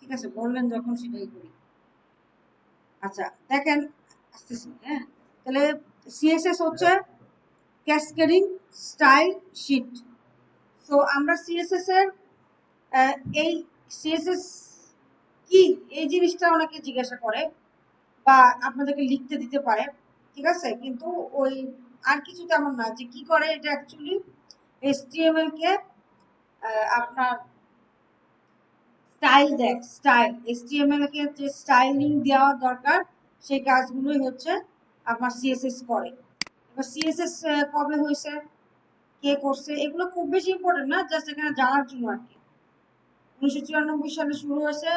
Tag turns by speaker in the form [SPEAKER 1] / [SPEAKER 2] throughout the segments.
[SPEAKER 1] ঠিক আছে, বললেন যখন সেটাই করি। আচ্ছা দেখেন আসতেছি, হ্যাঁ। তাহলে সিএসএস হচ্ছে ক্যাসকেডিং স্টাইল শিট। তো আমরা সিএসএস এর এই সিএসএস কি, এই জিনিসটা অনেকে জিজ্ঞাসা করে বা আপনাদেরকে লিখতে দিতে পারে, ঠিক আছে, কিন্তু ওই আর কিছু তেমন না যে কি করে এটা অ্যাকচুয়ালি এইচটিএমএল কে আপনার স্টাইল দেয়, স্টাইল এইচটিএমএল কে যে স্টাইলিং দেওয়া দরকার সেই কাজগুলোই হচ্ছে আপনার সিএসএস করে। এবার সিএসএস কবে হয়েছে, কে করছে, এগুলো খুব বেশি ইম্পর্টেন্ট না, জাস্ট এখানে জানার জন্য আর কি। 1994 সালে শুরু হয়েছে,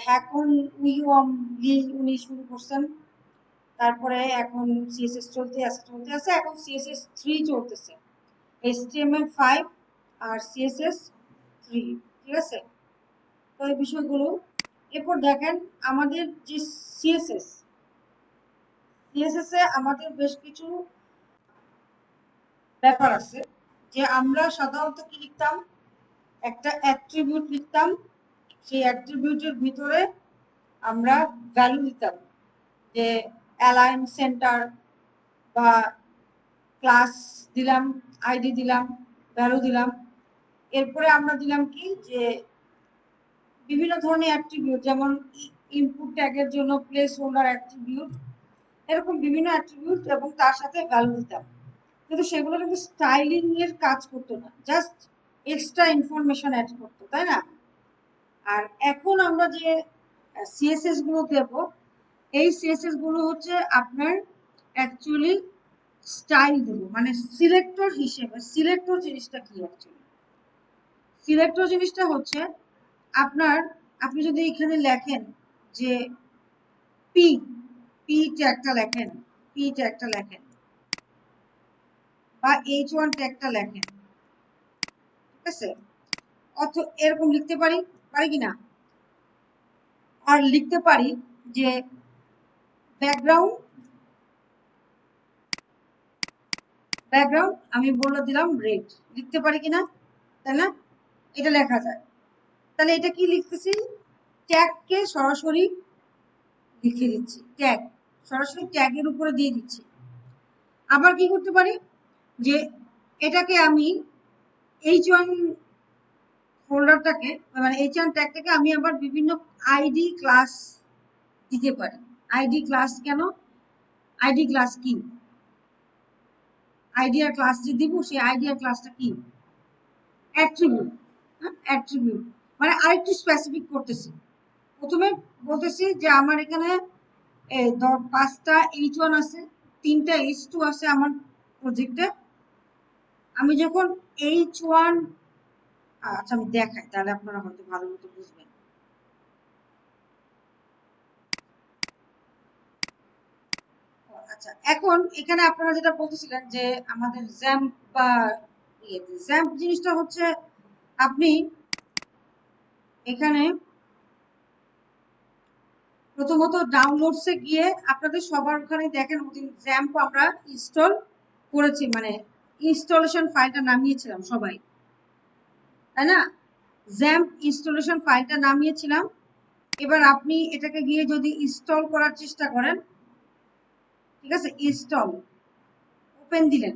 [SPEAKER 1] হ্যাকন উইয়ম লি উনি শুরু করছেন। তারপরে এখন সিএসএস চলতে আছে এখন সিএসএস 3 চলতেছে, HTML5 আর সিএসএস 3, ঠিক আছে। তো এই বিষয়গুলো এরপর দেখেন আমাদের যে সিএসএস এ আমাদের বেশ কিছু ব্যাপার আছে, যে আমরা সাধারণত কি লিখতাম, একটা অ্যাট্রিবিউট লিখতাম, সেই অ্যাট্রিবিউটের ভিতরে আমরা ভ্যালু দিতাম, যে অ্যালাইন সেন্টার বা ক্লাস দিলাম, আইডি দিলাম, ভ্যালু দিলাম। এরপরে আমরা দিলাম কি, যে বিভিন্ন ধরনের অ্যাট্রিবিউট, যেমন ইনপুট ট্যাগের জন্য প্লেস হোল্ডার অ্যাট্রিবিউট, এরকম বিভিন্ন অ্যাট্রিবিউট এবং তার সাথে ভ্যালু দিতাম। কিন্তু সেগুলো কিন্তু স্টাইলিং এর কাজ করতো না, জাস্ট এক্সট্রা ইনফরমেশন অ্যাড করতো, তাই না। আর এখন আমরা যে সিএসএস গুলো দেব, এই সিএসএস গুলো হচ্ছে আপনার অ্যাকচুয়ালি স্টাইল দেব, মানে সিলেক্টর হিসেবে। সিলেক্টর জিনিসটা কি অ্যাকচুয়ালি, সিলেক্টর জিনিসটা হচ্ছে আপনার, আপনি যদি এখানে লেখেন যে পি পি ট্যাগটা লেখেন, পি ট্যাগটা লেখেন বা H1 ট্যাগটা লেখেন, ঠিক আছে, এরকম লিখতে পারি, পারি কিনা, আর লিখতে পারি যে ব্যাকগ্রাউন্ড, ব্যাকগ্রাউন্ড আমি বলে দিলাম রেড, লিখতে পারি কিনা, তাই না, এটা লেখা যায়। তাহলে এটা কি লিখতেছি, ট্যাগকে সরাসরি লিখে দিচ্ছি, ট্যাগ সরাসরি ট্যাগের উপরে দিয়ে দিচ্ছি। আবার কি করতে পারি, যে এটাকে আমি H1 ফোল্ডারটাকে, মানে H1 ট্যাগটাকে আমি আবার বিভিন্ন আইডি ক্লাস দিতে পারি। আইডি ক্লাস কেন, আইডি ক্লাস কি, আইডিয়া ক্লাস যে দিব সেই আইডিয়া ক্লাসটা কি, অ্যাট্রিবিউট। অ্যাট্রিবিউট মানে আরেকটু স্পেসিফিক করতেছি। প্রথমে বলতেছি যে আমার এখানে 5টা H1 আছে, 3টা H2 আছে আমার প্রজেক্টে। আমি যখন H1, আচ্ছা আমি দেখাই তাহলে আপনারা হয়তো ভালো মতো বুঝবেন। আচ্ছা এখন এখানে আপনারা যেটা বলতেছিলেন যে আমাদের জ্যাম্প বা জ্যাম্প জিনিসটা হচ্ছে, আপনি এখানে প্রথমত ডাউনলোডসে গিয়ে আপনাদের সবার ওখানে দেখেন জ্যাম্প আমরা ইনস্টল করেছি, মানে ইনস্টলেশন ফাইলটা নামিয়েছিলাম সবাই, তাই না, জ্যাম্প ইনস্টলেশন ফাইলটা নামিয়েছিলাম। এবার আপনি এটাকে গিয়ে যদি ইনস্টল করার চেষ্টা করেন, ঠিক আছে, ইনস্টল ওপেন দিলেন,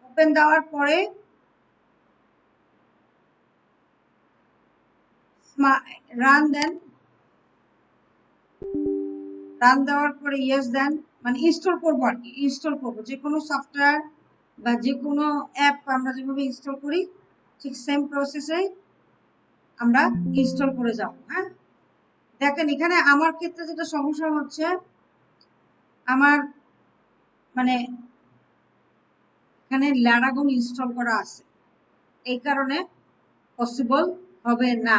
[SPEAKER 1] ওপেন দেওয়ার পরে রান দেন, রান দেওয়ার পরে ইয়েস দেন, মানে ইনস্টল করবো আর কি, ইনস্টল করবো যে কোনো সফটওয়্যার বা যে কোনো অ্যাপ আমরা যেভাবে ইনস্টল করি ঠিক সেম প্রসেসে আমরা ইনস্টল করে যাব। হ্যাঁ দেখেন এখানে আমার ক্ষেত্রে যেটা সমস্যা হচ্ছে, আমার মানে এখানে ল্যারাগন ইনস্টল করা আছে, এই কারণে পসিবল হবে না।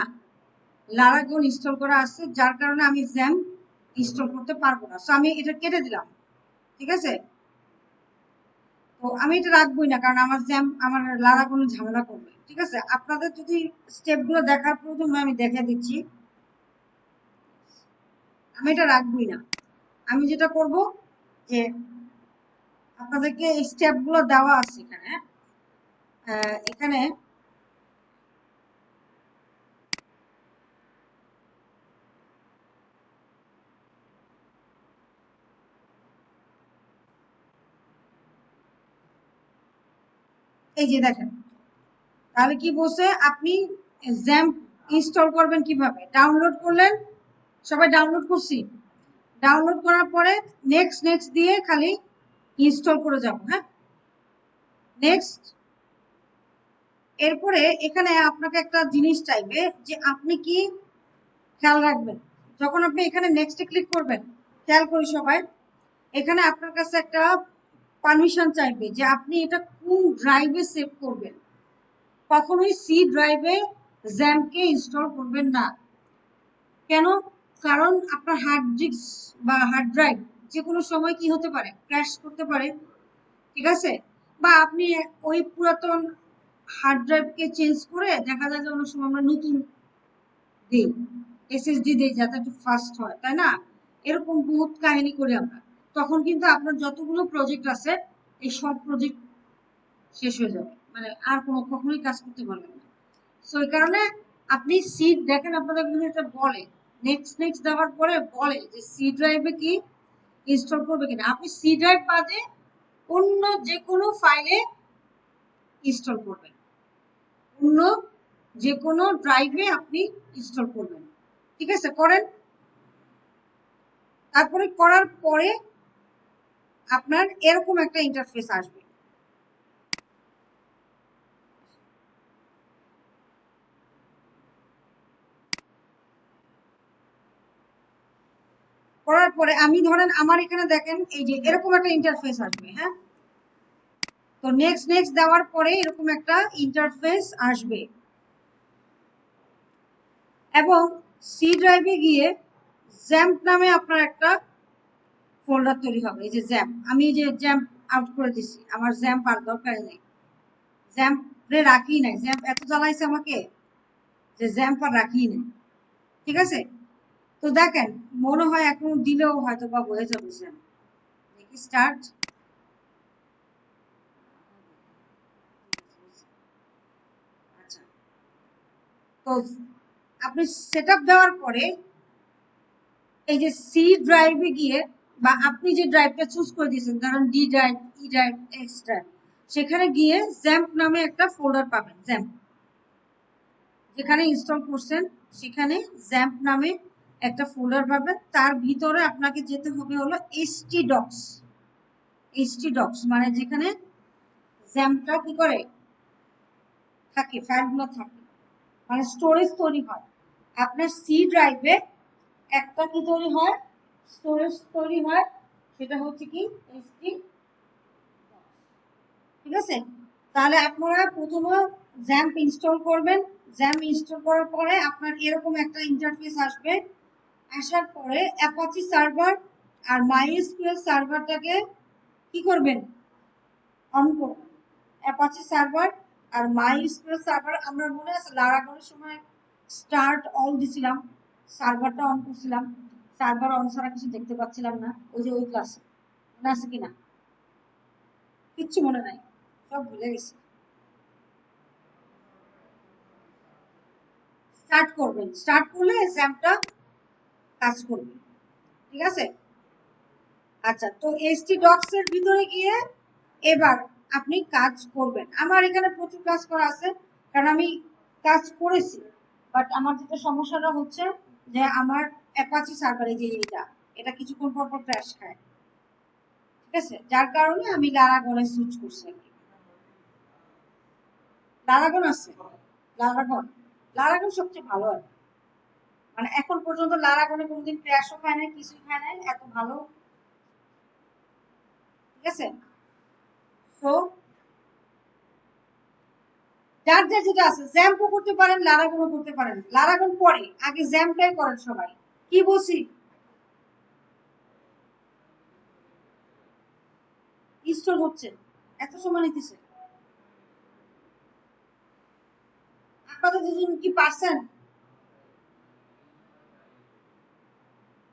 [SPEAKER 1] লারাগন ইনস্টল করা আছে যার কারণে আমি জ্যাম ইনস্টল করতে পারবো না, সো আমি এটা কেটে দিলাম, ঠিক আছে। তো আমি এটা রাখবোই না, কারণ আমার জ্যাম আমার লারাগন ঝামেলা করবে, ঠিক আছে। আপনাদের যদি স্টেপগুলো দেখার প্রয়োজন হয় আমি দেখে দিচ্ছি, আমি এটা রাখবোই না। আমি যেটা করব যে আপনাদেরকে এই স্টেপগুলো দেওয়া আছে এখানে, এখানে এই যে দেখেন, তাহলে কি বলছে, আপনি জ্যাম্প ইনস্টল করবেন কিভাবে? ডাউনলোড করলেন, সবাই ডাউনলোড করছি, ডাউনলোড করার পরে নেক্সট নেক্সট দিয়ে খালি ইনস্টল করে যাব। হ্যাঁ, নেক্সট। এরপরে এখানে আপনাকে একটা জিনিস চাইবে যে আপনি কি খেয়াল রাখবেন যখন আপনি এখানে নেক্সটে ক্লিক করবেন, খেয়াল করি সবাই, এখানে আপনার কাছে একটা পারমিশন চাইবে যে আপনি এটা কোন ড্রাইভে সেভ করবেন। কখনোই সি ড্রাইভে জ্যাম্পকে ইনস্টল করবেন না। কেন? কারণ আপনার হার্ড ডিস্ক বা হার্ড ড্রাইভ যে কোনো সময় কি হতে পারে, ক্র্যাশ করতে পারে। ঠিক আছে, বা আপনি ওই পুরাতন হার্ড ড্রাইভকে চেঞ্জ করে দেখা যায় যে অনেক সময় আমরা নতুন দিই, এসএসডি দিই যাতে একটু ফাস্ট হয়, তাই না? এরকম বহুত কাহিনী করি আমরা। তখন কিন্তু আপনার যতগুলো প্রজেক্ট আছে এই সব প্রজেক্ট শেষ হয়ে যাবে, মানে আর কোনো কখনোই কাজ করতে পারবেন না। সো এই কারণে আপনি সিট দেখেন, আপনাদের কিন্তু এটা বলে নেক্সট নেক্সট দেওয়ার পরে বলে যে সি ড্রাইভে কি ইনস্টল করবে কিনা। আপনি সি ড্রাইভ বাদে অন্য যে কোনো ফাইলে ইনস্টল করবেন, অন্য যে কোনো ড্রাইভে আপনি ইনস্টল করবেন। ঠিক আছে, করেন। তারপরে করার পরে আপনার এরকম একটা ইন্টারফেস আসবে। করার পরে আমি ধরেন আমার এখানে দেখেন এই যে এরকম একটা ইন্টারফেস আসবে। হ্যাঁ, তো নেক্সট নেক্সট দেওয়ার পরে এরকম একটা ইন্টারফেস আসবে এবং সি ড্রাইভে গিয়ে জ্যাম্প নামে আপনার একটা ফোল্ডার তৈরি হবে। এই যে জ্যাম্প, আমি যে জ্যাম্প আউট করে দিছি, আমার জ্যাম্প আর দরকার নেই, জ্যাম্প রে রাখি নাই, জ্যাম্প এত জ্বালাইছে আমাকে যে জ্যাম্প আর রাখি নাই। ঠিক আছে, তো দেখেন মনে হয় এখন দিলেও হয়তো বা হয়ে যাবে জ্যাম্প। দেখি স্টার্ট। আচ্ছা, তো আপনি সেটআপ দেওয়ার পরে এই যে সি ড্রাইভে গিয়ে বা আপনি যে ড্রাইভটা চুজ করে দিয়েছেন, ধরেন ডি ড্রাইভ, ই ড্রাইভ, এক্স ড্রাইভ, সেখানে গিয়ে জ্যাম্প নামে একটা ফোল্ডার পাবেন। জ্যাম্প যেখানে ইনস্টল করছেন সেখানে জ্যাম্প নামে একটা ফোল্ডার পাবেন। তার ভিতরে আপনাকে যেতে হবে হলো এইচটি ডক্স। এইচটি ডক্স মানে যেখানে জ্যাম্পটা কি করে থাকে, ফাইলগুলো থাকে, মানে স্টোরেজ তৈরি হয়। আপনার সি ড্রাইভে একটা কি তৈরি হয়, স্টোরেজ তৈরি হয়, সেটা হচ্ছে কি এইচটি। ঠিক আছে, তাহলে আপনারা প্রথমে জ্যাম্প ইনস্টল করবেন। জ্যাম্প ইনস্টল করার পরে আপনার এরকম একটা ইন্টারফেস আসবে। আসার পরে অ্যাপাচি সার্ভার আর মাইএসকিউএল সার্ভারটাকে কি করবেন, অন করবেন। অ্যাপাচি সার্ভার আর মাইএসকিউএল সার্ভার, আমরা মনে আছে লারাগনের সময় স্টার্ট অল দিছিলাম, সার্ভারটা অন করছিলাম, সার্ভার অন ছাড়া কিছু দেখতে পাচ্ছিলাম না, ওই যে ওই ক্লাসে মনে আছে কিনা? কিচ্ছু মনে নাই, সব ভুলে গেছি। স্টার্ট করবেন, স্টার্ট করলে জ্যাম্পটা কাজ করবে। ঠিক আছে, আচ্ছা, তো এইচটি ডক্স এর ভিতরে গিয়ে এবার আপনি কাজ করবেন। আমার এখানে প্রচুর কাজ করা আছে, কারণ আমি কাজ করেছি, বাট আমার যেটা সমস্যাটা হচ্ছে যে আমার অ্যাপাচি সার্ভারে যে এটা কিছুক্ষণ পর পর ক্র্যাশ খায়। ঠিক আছে, যার কারণে আমি লারাগনে সুইচ করছি আর কি। লারাগন আছে, লারাগন, লারাগন সবচেয়ে ভালো আর কি। মানে এখন পর্যন্ত লারাগনে কোনোদিন ক্র্যাশও খায় নাই, কিছুই খায় নাই, এত ভালো। ঠিক আছে, তো যার যার যেটা আছে, জ্যাম্পও করতে পারেন, লারাগনও করতে পারেন। লারাগন পরে, আগে জ্যাম্পটাই করেন সবাই। কি বলছি, ইনস্টল হচ্ছে, এত সময় নিতেছে। আপনাদের দুজন কি পারছেন?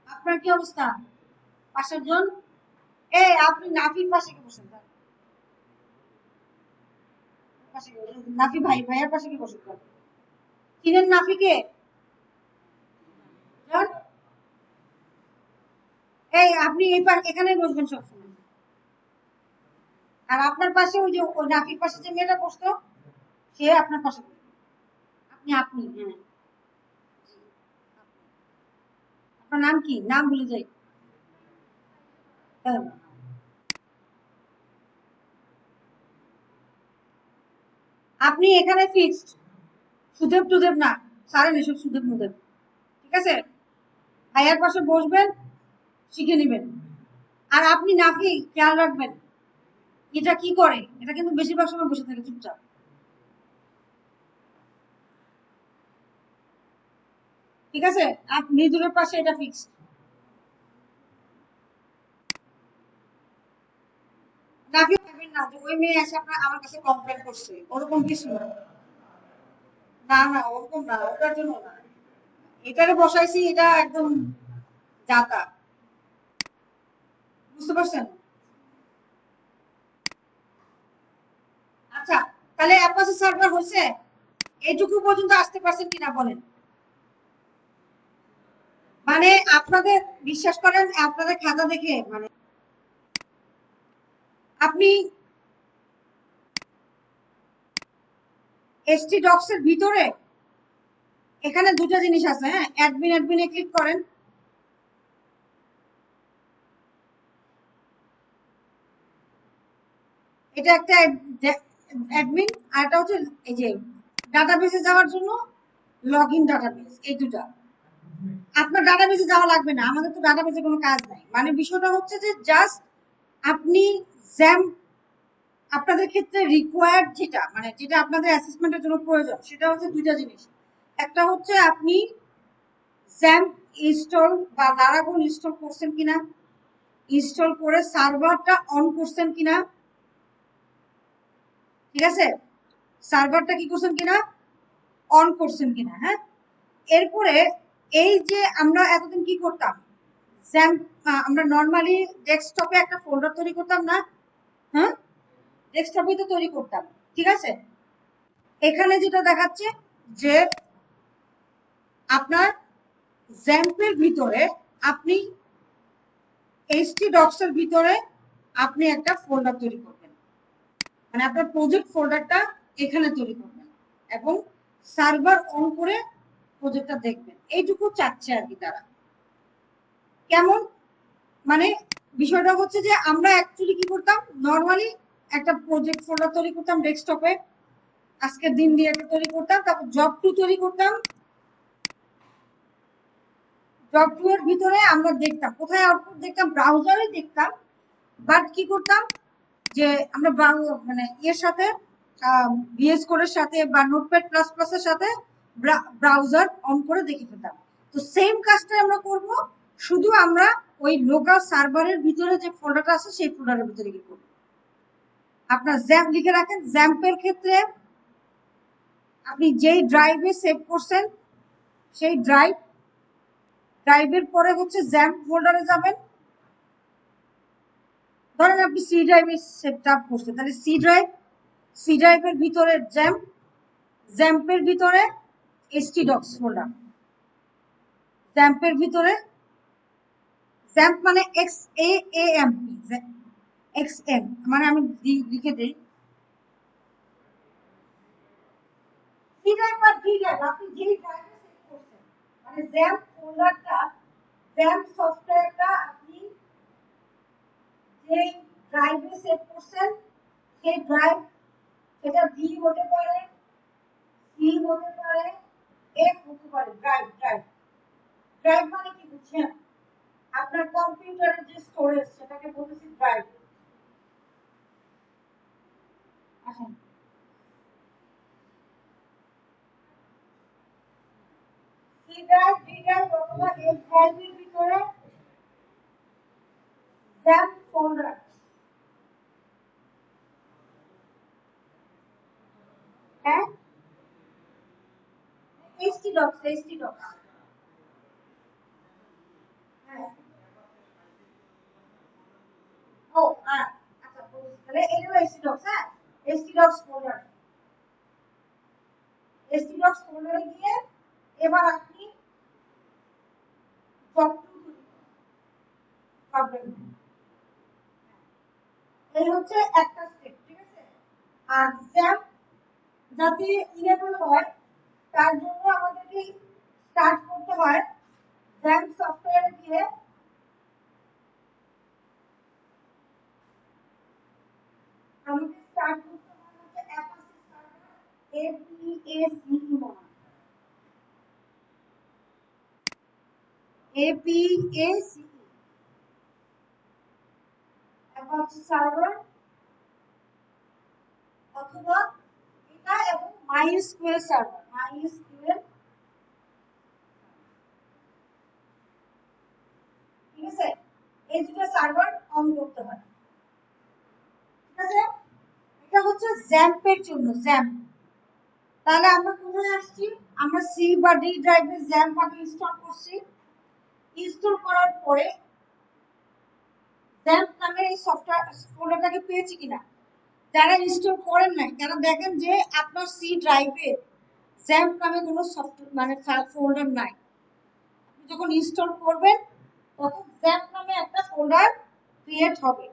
[SPEAKER 1] আপনার কি অবস্থা? পাশের জন, এই আপনি নাফির পাশে কি বসেন? নাফি ভাই, ভাইয়ের পাশে কি বসেন? চিনেন নাফিকে? জন, এই আপনি এই এখানে বসবেন সবসময়। আর আপনার পাশে ওই যে ওই নাফির পাশে যে মেয়েটা বসতো সে আপনার পাশে বসবে। আপনি হ্যাঁ, আপনার নাম কি? নাম ভুলে যাই। হ্যাঁ। আপনি এখানে ফিক্সড, সুদেব টুদেব না, সারেন এসব সুদেব মুদেব, ঠিক আছে? ভাইয়ার পাশে বসবেন, শিখে নেবেন। আর আপনি নাকি খেয়াল রাখবেন এটা কি করে, এটা কিন্তু বেশিরভাগ সময় বসে থাকে চুপচাপ, ঠিক আছে? আর মৃদুলের পাশে এটা ফিক্সড। নাকি ভাববেন না যে ওই মেয়ে এসে আপনার আমার কাছে কমপ্লেন করছে, ওরকম কিছু না। না না ওরকম না, ওটার জন্য না, এটারে বসাইছি, এটা একদম জাতা, বুঝতে পারছেন? আচ্ছা, তাহলে অ্যাপাচি সার্ভার হয়েছে, এইটুকু পর্যন্ত আসতে পারছেন কিনা বলেন? মানে আপনাদের বিশ্বাস করেন, আপনাদের খাতা দেখে মানে আপনি এসটি ডক্স এর ভিতরে এখানে দুটো জিনিস আছে, হ্যাঁ, অ্যাডমিনে ক্লিক করেন। এটা একটা অ্যাডমিন, আর এটা হচ্ছে এই যে ডাটাবেসে যাওয়ার জন্য লগইন ডাটাবেস, এই দুটো। আপনার ডাটাবেসে যাওয়া লাগবে না, আমাদের তো ডাটাবেসে কোনো কাজ নাই। মানে বিষয়টা হচ্ছে যে জাস্ট আপনি জ্যাম, আপনাদের ক্ষেত্রে রিকোয়ার্ড যেটা, মানে যেটা আপনাদের অ্যাসেসমেন্টের জন্য প্রয়োজন, সেটা হচ্ছে দুইটা জিনিস। একটা হচ্ছে আপনি জ্যাম ইনস্টল বা লারাভেল ইনস্টল করছেন কিনা, ইনস্টল করে সার্ভারটা অন করছেন কিনা, ঠিক আছে? সার্ভারটা কি করছেন কিনা, অন করছেন কিনা, হ্যাঁ। এরপরে এই যে আমরা এতদিন কি করতাম, জ্যাম, আমরা নর্মালি ডেস্কটপে একটা ফোল্ডার তৈরি করতাম না, হ্যাঁ, ডেস্কটপে তো তৈরি করতাম, ঠিক আছে? এখানে যেটা দেখাচ্ছে যে আপনার জ্যাম্পের ভিতরে আপনি এইচটি ডক্স এর ভিতরে আপনি একটা ফোল্ডার তৈরি করবেন, মানে আপনার প্রজেক্ট ফোল্ডারটা এখানে তৈরি করবেন এবং সার্ভার অন করে প্রজেক্টটা দেখবেন, এইটুকু চাচ্ছে আর কি তারা। কেমন মানে বিষয়টা হচ্ছে যে আমরা অ্যাকচুয়ালি কি করতাম, নর্মালি একটা প্রজেক্ট ফোল্ডার তৈরি করতাম ডেস্কটপে, আজকের দিন দিয়ে একটা তৈরি করতাম, তারপর জব টু তৈরি করতাম, জব টু এর ভিতরে আমরা দেখতাম কোথায় আউটপুট দেখতাম, ব্রাউজারে দেখতাম। বাট কি করতাম যে আমরা মানে এর সাথে ভিএস কোডের সাথে বা নোটপ্যাড প্লাস প্লাস এর সাথে ব্রাউজার অন করে দেখে ফেলতাম। তো সেম কাজটা আমরা করব, শুধু আমরা ওই লোকাল সার্ভারের ভিতরে যে ফোল্ডারটা আছে সেই ফোল্ডারের ভিতরে কি করব। আপনার জ্যাম্প লিখে রাখেন, জ্যাম্পের ক্ষেত্রে আপনি যেই ড্রাইভে সেভ করছেন সেই ড্রাইভের পরে হচ্ছে জ্যাম্প ফোল্ডারে যাবেন। ধরেন আপনি সি ড্রাইভে সেটআপ করছেন, তাহলে সি ড্রাইভের ভিতরে জ্যাম্পের ভিতরে এসটি ডক্স ফোল্ডার, জ্যাম্পের ভিতরে, জ্যাম্প মানে X A M P, X M মানে আমি লিখে দেই, সি ড্রাইভ বা ডি ড্রাইভ, আপনি যেই ড্রাইভে সেভ করছেন, মানে জ্যাম্প ফোল্ডারটা, জ্যাম্প সফটওয়্যারটা আপনি যেই ড্রাইভে সেভ করছেন সেই ড্রাইভ, সেটা ডি হতে পারে, সি হতে পারে, এফ হতে পারে, ড্রাইভ ড্রাইভ ড্রাইভ মানে কি বুঝছেন? আপনার কম্পিউটারের যে স্টোরেজ সেটাকে বলতেছি ড্রাইভ। আসেন, সি ড্রাইভ, ডি ড্রাইভ অথবা এফ ড্রাইভের ভিতরে জ্যাম্প ফোল্ডার, হ্যাঁ, এইচটি ডক্স, হ্যাঁ। ও আচ্ছা বুঝছি, তাহলে এটা এইচটি ডক্স, হ্যাঁ, HT docs folder, HT docs ফোল্ডারে গিয়ে এবার আপনি জব টু পাবেন, এই হচ্ছে একটা স্টেপ। আর জ্যাম্প যাতে ইনেবল হয় তার জন্য আমাদেরকে স্টার্ট করতে হয় জ্যাম্প সফটওয়্যারে গিয়ে আমাদের স্টার্ট করতে হয় হচ্ছে Apache server APACE Apache server অথবা এটা এবং MySQL সার্ভার MySQL, ঠিক আছে, এই দুটো সার্ভার অন করতে হয়। ঠিক আছে, এটা হচ্ছে জ্যাম্পের জন্য জ্যাম্প। তাহলে আমরা কোথায় আসছি, আমরা সি বা ডি ড্রাইভে জ্যাম্প আগে ইনস্টল করছি। ইনস্টল করার পরে জ্যাম্প নামের এই সফটওয়্যার ফোল্ডারটাকে পেয়েছি কিনা, যারা ইনস্টল করেন নাই তারা দেখেন যে আপনার সি ড্রাইভে জ্যাম্প নামে কোনো সফটওয়্যার মানে ফোল্ডার নাই। আপনি যখন ইনস্টল করবেন তখন জ্যাম্প নামে একটা ফোল্ডার ক্রিয়েট হবে,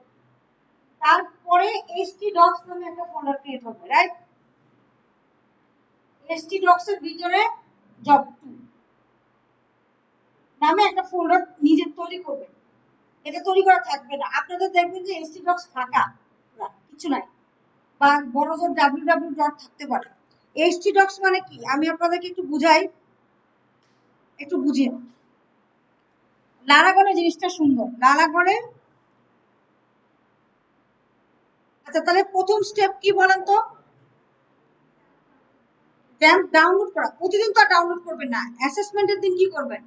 [SPEAKER 1] তারপরে htdocs নামে একটা ফোল্ডার ক্রিয়েট হবে, রাইট? htdocs এর ভিতরে job2 নামে একটা ফোল্ডার নিজে তৈরি করবেন। এটা তৈরি করা থাকবে না, আপনাদের দেখবেন যে htdocs ফাঁকা, কিছু নাই, বা বড় জোর www ডট থাকতে পারে। htdocs মানে কি আমি আপনাদেরকে একটু বুঝাই, একটু বুঝিয়ে। লারাগনের জিনিসটা সুন্দর, লারাগনের। আচ্ছা তাহলে প্রথম স্টেপ কি বলেন তো? জ্যাম্প ডাউনলোড করা। প্রতিদিন তো ডাউনলোড করবেন না, অ্যাসেসমেন্টের দিন কি করবেন?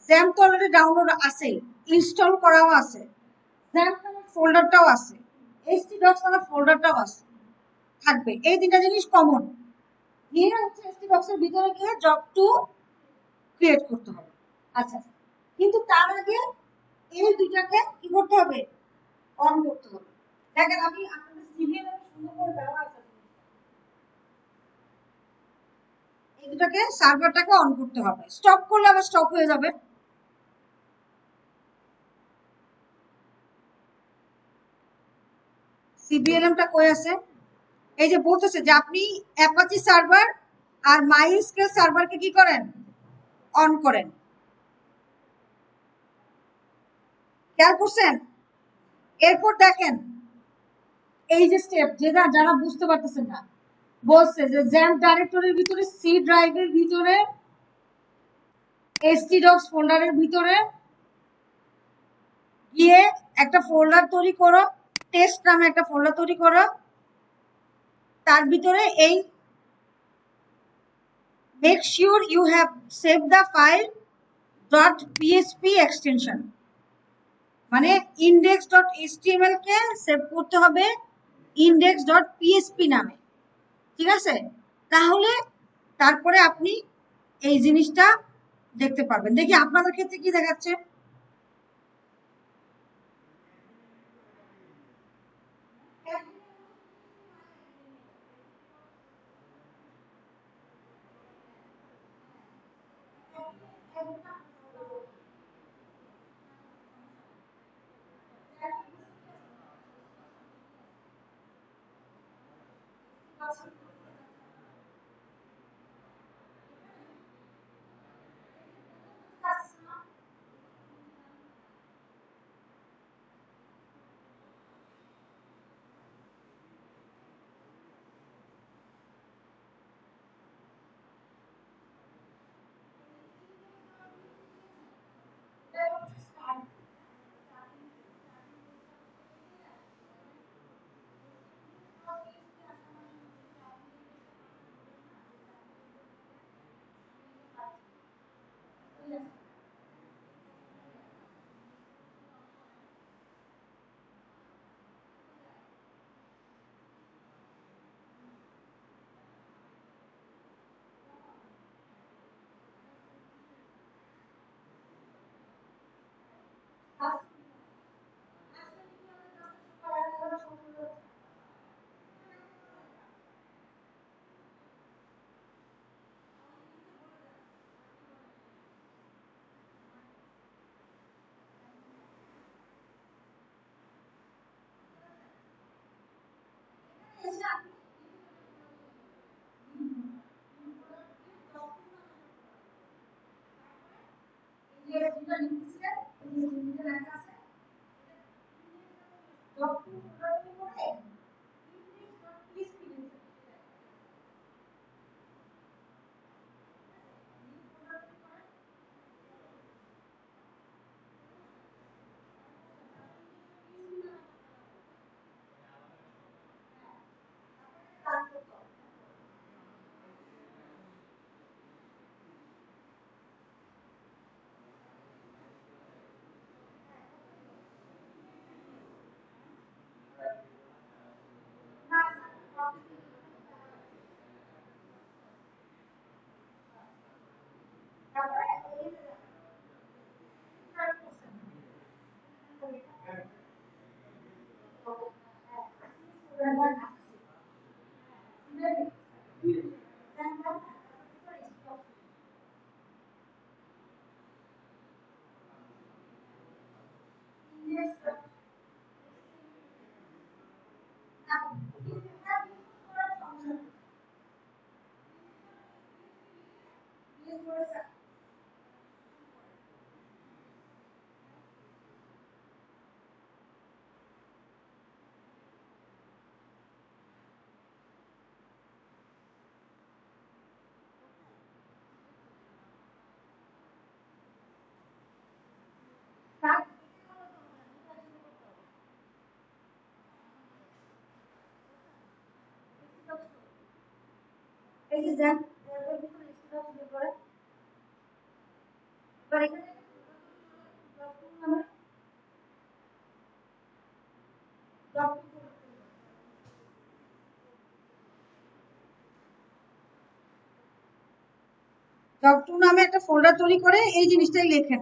[SPEAKER 1] জ্যাম্প তো অলরেডি ডাউনলোড আছে, ইনস্টল করাও আছে, জ্যাম্প নামের ফোল্ডারটাও আছে, htdocs নামের ফোল্ডারটাও আছে, থাকবে। এই তিনটা জিনিস কমন। নিয়ে হচ্ছে htdocs এর ভিতরে গিয়ে job2 ক্রিয়েট করতে হবে। আচ্ছা, কিন্তু তার আগে এই দুইটাকে কি করতে হবে? অন করতে হবে। দেখেন আমি আপনাদের সিভিএল এর সুন্দর করে দেওয়া আছে, এই দুটাকে সার্ভারটাকে অন করতে হবে। স্টপ করলে আবার স্টপ হয়ে যাবে। সিবিএলএমটা কই আছে? এই যে বলতেছে যে আপনি অ্যাপাচি সার্ভার আর মাইস্কেল সার্ভারকে কি করেন? অন করেন। খেয়াল করছেন? এরপর দেখেন এই যে স্টেপ, যেটা যারা বুঝতে পারতেছেন না, বলছে যে জ্যাম্প ডাইরেক্টরির ভিতরে সি ড্রাইভের ভিতরে htdocs ফোল্ডারের ভিতরে গিয়ে একটা ফোল্ডার তৈরি করো, টেস্ট নামে একটা ফোল্ডার তৈরি করো, তার ভিতরে এই make sure you have saved the file .php extension, মানে index.html কে সেভ করতে হবে index.php নামে, ঠিক আছে? তাহলে তারপরে আপনি এই জিনিসটা দেখতে পারবেন। দেখি আপনাদের ক্ষেত্রে কি দেখাচ্ছে। লিখেছিলেন এই যে নিচে লেখা আছে ডক্টর ফোল্ডারে করে english.php এই যে দেন এর ভিতরে স্ক্রিন শুরু করে এবার এখানে ডক্টর নামে ডক্টর নামে একটা ফোল্ডার তৈরি করে এই জিনিসটাই লেখেন